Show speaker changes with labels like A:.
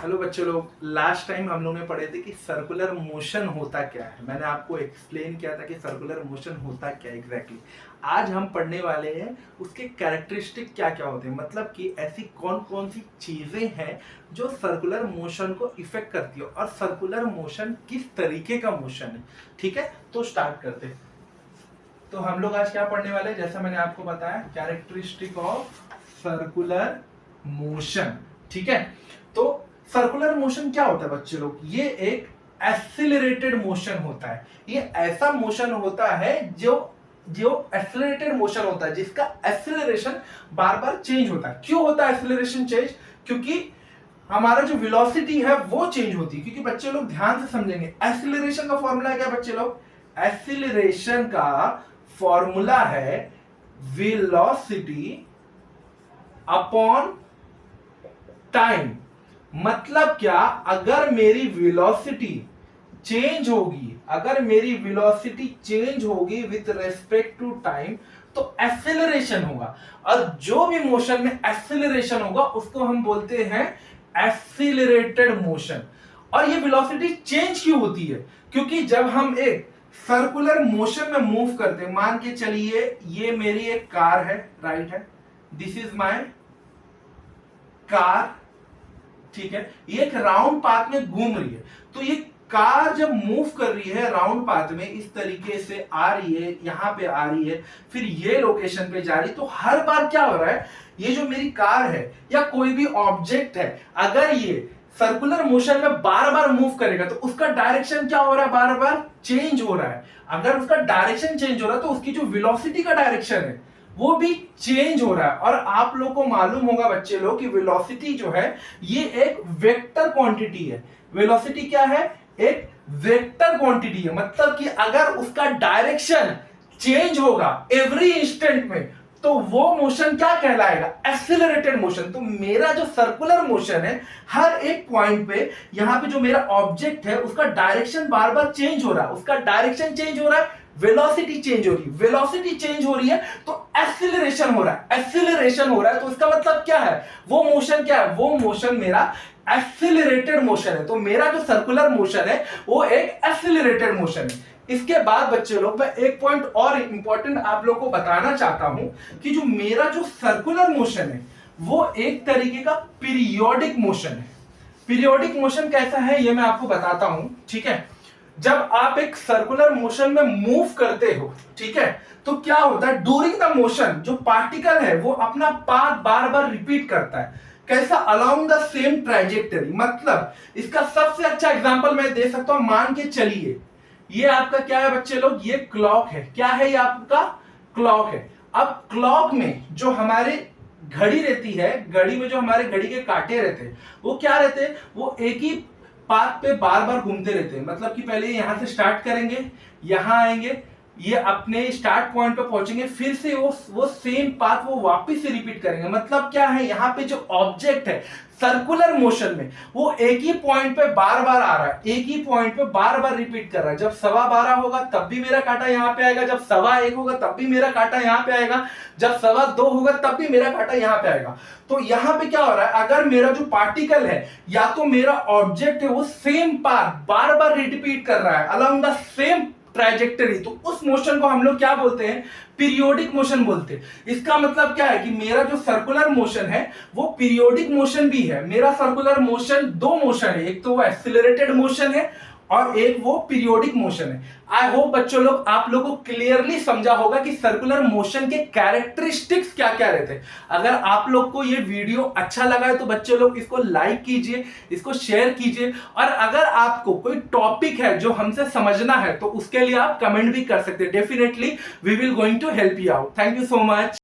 A: Hello बच्चों लोग, last time हम लोग ने पढ़े थे कि सर्कुलर मोशन होता क्या है। मैंने आपको एक्सप्लेन किया था कि सर्कुलर मोशन होता क्या है एग्जैक्टली। आज हम पढ़ने वाले हैं उसके कैरेक्टरिस्टिक क्या क्या होते हैं, मतलब कि ऐसी कौन कौन सी चीजें हैं जो सर्कुलर मोशन को इफेक्ट करती है और सर्कुलर मोशन किस तरीके का मोशन है। ठीक है, तो स्टार्ट करते हैं। तो हम लोग आज क्या पढ़ने वाले हैं, जैसा मैंने आपको बताया, कैरेक्टरिस्टिक ऑफ सर्कुलर मोशन। ठीक है, तो सर्कुलर मोशन क्या होता है बच्चे लोग? ये एक एक्सिलरेटेड मोशन होता है। ये ऐसा मोशन होता है जो जो एक्सिलरेटेड मोशन होता है, जिसका एक्सिलरेशन बार बार चेंज होता है। क्यों होता है एक्सिलरेशन चेंज? क्योंकि हमारा जो वेलोसिटी है वो चेंज होती है। क्योंकि बच्चे लोग ध्यान से समझेंगे, एक्सिलरेशन का फॉर्मूला क्या बच्चे लोग? एक्सिलरेशन का फॉर्मूला है वेलोसिटी अपॉन टाइम। मतलब क्या? अगर मेरी वेलोसिटी चेंज होगी, अगर मेरी वेलोसिटी चेंज होगी विथ रेस्पेक्ट टू टाइम, तो एक्सेलरेशन होगा। और जो भी मोशन में एक्सेलरेशन होगा उसको हम बोलते हैं एक्सीलरेटेड मोशन। और ये वेलोसिटी चेंज क्यों होती है? क्योंकि जब हम एक सर्कुलर मोशन में मूव करते हैं, मान के चलिए ये मेरी एक कार है, राइट है, दिस इज माय कार। ठीक है, ये एक राउंड पाथ में घूम रही है। तो ये कार जब मूव कर रही है राउंड पाथ में, इस तरीके से आ रही है, यहां पे आ रही है, फिर ये लोकेशन पे जा रही है, तो हर बार क्या हो रहा है, ये जो मेरी कार है या कोई भी ऑब्जेक्ट है, अगर ये सर्कुलर मोशन में बार बार मूव करेगा तो उसका डायरेक्शन क्या हो रहा है? बार बार चेंज हो रहा है। अगर उसका डायरेक्शन चेंज हो रहा है तो उसकी जो वेलोसिटी का डायरेक्शन है वो भी चेंज हो रहा है। और आप लोग को मालूम होगा बच्चे लोग कि वेलोसिटी जो है ये एक वेक्टर क्वांटिटी है। वेलोसिटी क्या है? एक वेक्टर क्वांटिटी है। मतलब कि अगर उसका डायरेक्शन चेंज होगा एवरी इंस्टेंट में, तो वो मोशन क्या कहलाएगा? Accelerated motion. तो मेरा जो सर्कुलर मोशन है, हर एक पॉइंट पे यहां पे जो मेरा ऑब्जेक्ट है उसका डायरेक्शन बार बार चेंज हो रहा है, उसका डायरेक्शन चेंज हो रहा है, वेलोसिटी चेंज हो रही है, वेलोसिटी चेंज हो रही है तो एक्सीलरेशन हो रहा है, एक्सीलरेशन हो रहा है। तो इसका मतलब क्या है? वो मोशन क्या है? वो मोशन मेरा एक्सीलरेटेड मोशन है। तो मेरा जो सर्कुलर मोशन है वो एक एक्सीलरेटेड मोशन है। इसके बाद बच्चे लोग मैं एक पॉइंट और इंपॉर्टेंट आप लोग को बताना चाहता हूं कि जो मेरा जो सर्कुलर मोशन है वो एक तरीके का पीरियोडिक मोशन है। पीरियोडिक मोशन कैसा है ये मैं आपको बताता हूं। ठीक है, जब आप एक सर्कुलर मोशन में मूव करते हो, ठीक है, तो क्या होता है? ड्यूरिंग द मोशन जो पार्टिकल है वो अपना पाथ बार बार रिपीट करता है। कैसा? Along the same trajectory. मतलब इसका सबसे अच्छा एग्जांपल मैं दे सकता हूं। मान के चलिए ये आपका क्या है बच्चे लोग? ये क्लॉक है। क्या है ये? आपका क्लॉक है। अब क्लॉक में जो हमारे घड़ी रहती है, घड़ी में जो हमारे घड़ी के कांटे रहते हैं वो क्या रहते हैं? वो एक ही पाथ पे बार बार घूमते रहते हैं। मतलब कि पहले यहां से स्टार्ट करेंगे, यहां आएंगे, ये अपने स्टार्ट पॉइंट पे पहुंचेंगे, फिर से वो सेम पाथ वो वापस से रिपीट करेंगे। मतलब क्या है? यहां पे जो ऑब्जेक्ट है सर्कुलर मोशन में वो एक ही पॉइंट पे बार बार आ रहा है, एक ही पॉइंट पे बार बार रिपीट कर रहा है। जब 12:15 होगा तब भी मेरा कांटा यहां पे आएगा, जब 1:15 होगा तब भी मेरा कांटा यहां पे आएगा, जब 2:15 होगा तब भी मेरा कांटा यहां पे आएगा। तो यहां पे क्या हो रहा है? अगर मेरा जो पार्टिकल है या तो मेरा ऑब्जेक्ट है वो सेम पाथ बार बार रिपीट कर रहा है अलोंग द सेम ट्राइजेक्टरी, तो उस मोशन को हम लोग क्या बोलते हैं? पीरियोडिक मोशन बोलते हैं। इसका मतलब क्या है कि मेरा जो सर्कुलर मोशन है वो पीरियोडिक मोशन भी है। मेरा सर्कुलर मोशन दो मोशन है, एक तो वो एक्सीलरेटेड मोशन है और एक वो पीरियोडिक मोशन है। आई होप बच्चों लोग आप लोगों को क्लियरली समझा होगा कि सर्कुलर मोशन के कैरेक्टरिस्टिक्स क्या क्या रहते हैं। अगर आप लोग को ये वीडियो अच्छा लगा है तो बच्चे लोग इसको लाइक कीजिए, इसको शेयर कीजिए, और अगर आपको कोई टॉपिक है जो हमसे समझना है तो उसके लिए आप कमेंट भी कर सकते हैं। Definitely we will going to help you out. Thank you so much.